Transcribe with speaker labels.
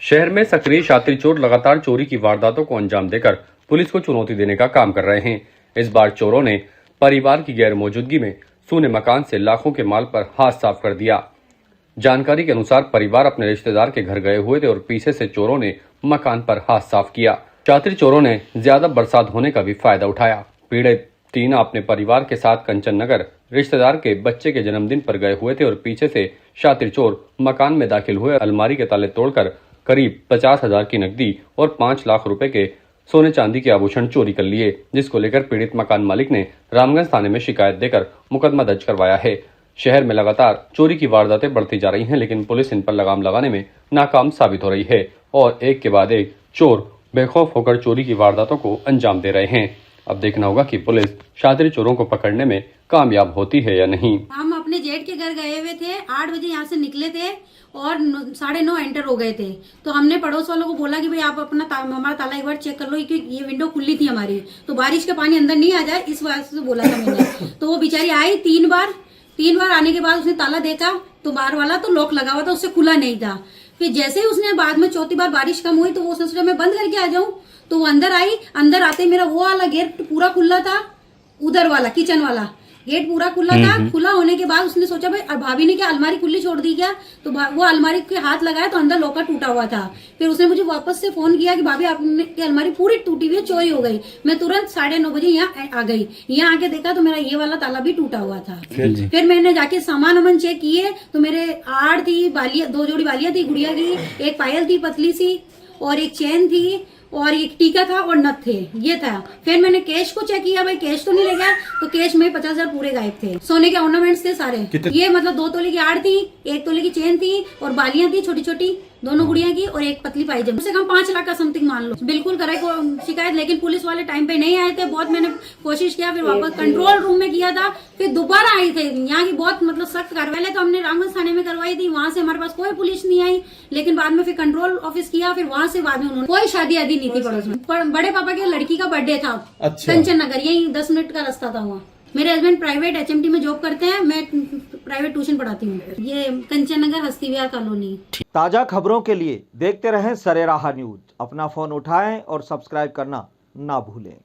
Speaker 1: शहर में सक्रिय शातिर चोर लगातार चोरी की वारदातों को अंजाम देकर पुलिस को चुनौती देने का काम कर रहे हैं। इस बार चोरों ने परिवार की गैर मौजूदगी में सूने मकान से लाखों के माल पर हाथ साफ कर दिया। जानकारी के अनुसार परिवार अपने रिश्तेदार के घर गए हुए थे और पीछे से चोरों ने मकान पर हाथ साफ किया। शातिर चोरों ने ज्यादा बरसात होने का भी फायदा उठाया। पीड़ित तीन अपने परिवार के साथ कंचन नगर रिश्तेदार के बच्चे के जन्मदिन पर गए हुए थे और पीछे से शातिर चोर मकान में दाखिल हुए अलमारी के ताले तोड़कर करीब 50,000 की नकदी और 5 लाख रुपए के सोने चांदी के आभूषण चोरी कर लिए, जिसको लेकर पीड़ित मकान मालिक ने रामगंज थाने में शिकायत देकर मुकदमा दर्ज करवाया है। शहर में लगातार चोरी की वारदातें बढ़ती जा रही हैं, लेकिन पुलिस इन पर लगाम लगाने में नाकाम साबित हो रही है और एक के बाद एक चोर बेखौफ होकर चोरी की वारदातों को अंजाम दे रहे हैं। अब देखना होगा कि पुलिस शातिर चोरों को पकड़ने में कामयाब होती है या नहीं।
Speaker 2: हम अपने जेठ के घर गए हुए थे, 8 बजे यहाँ से निकले थे और 9:30 एंटर हो गए थे। तो हमने पड़ोस वालों को बोला कि भाई आप अपना हमारा ताला एक बार चेक कर लो कि ये विंडो खुली थी हमारी, तो बारिश का पानी अंदर नहीं आ जाए, इस वजह से बोला था मैंने। तो वो बेचारी आई 3 बार आने के बाद उसने ताला देखा तो बाहर वाला तो लॉक लगा हुआ था, उससे खुला नहीं था। फिर जैसे ही उसने बाद में चौथी बार बारिश कम हुई तो वो उसने सोचा मैं बंद करके आ जाऊं, तो वो अंदर आई। अंदर आते मेरा वो वाला गेट पूरा खुला था, उधर वाला किचन वाला गेट पूरा खुला था। खुला होने के बाद उसने सोचा भाई भाभी ने क्या अलमारी खुली छोड़ दी क्या, तो वो अलमारी के हाथ लगाया तो अंदर लॉकर टूटा हुआ था। फिर उसने मुझे वापस से फोन किया कि भाभी आपकी अलमारी पूरी टूटी हुई है, चोरी हो गई। मैं तुरंत 9:30 बजे यहाँ आ गई। यहाँ आके देखा तो मेरा ये वाला ताला भी टूटा हुआ था। फिर मैंने जाके सामान वामान चेक किए तो मेरे 8 थी बालियां, 2 जोड़ी बालियां थी गुड़िया की, एक पायल थी पतली सी और एक चेन थी और एक टीका था और नथ थे, ये था। फिर मैंने कैश को चेक किया, भाई कैश तो नहीं ले गया, तो कैश में 50,000 पूरे गायब थे। सोने के ऑर्नामेंट्स थे सारे। ये मतलब 2 तोले की आड़ थी, 1 तोले की चेन थी और बालियां थी छोटी छोटी, दोनों गुड़िया की और एक पतली पायजामा। कम से कम 5 लाख का समथिंग मान लो। बिल्कुल करे को शिकायत, लेकिन पुलिस वाले टाइम पे नहीं आए थे। बहुत मैंने कोशिश किया, फिर वापस कंट्रोल रूम में किया था, फिर दोबारा आई थे। यहाँ की बहुत मतलब सख्त कार्रवाई तो हमने रामगंज थाने में करवाई थी, वहां से हमारे पास कोई पुलिस नहीं आई। लेकिन बाद में फिर कंट्रोल ऑफिस किया, फिर वहां से बाद में उन्होंने कोई शादी आदि नहीं थी पड़ोस में। बड़े पापा के लड़की का बर्थडे था। अच्छा। कंचन नगर, यही 10 मिनट का रास्ता था वहाँ। मेरे हस्बैंड प्राइवेट HMT में जॉब करते हैं, मैं प्राइवेट ट्यूशन पढ़ाती हूँ। ये कंचन नगर हस्ती विहार कॉलोनी।
Speaker 3: ताजा खबरों के लिए देखते रहें सरेराह न्यूज। अपना फोन उठाएं और सब्सक्राइब करना ना भूलें।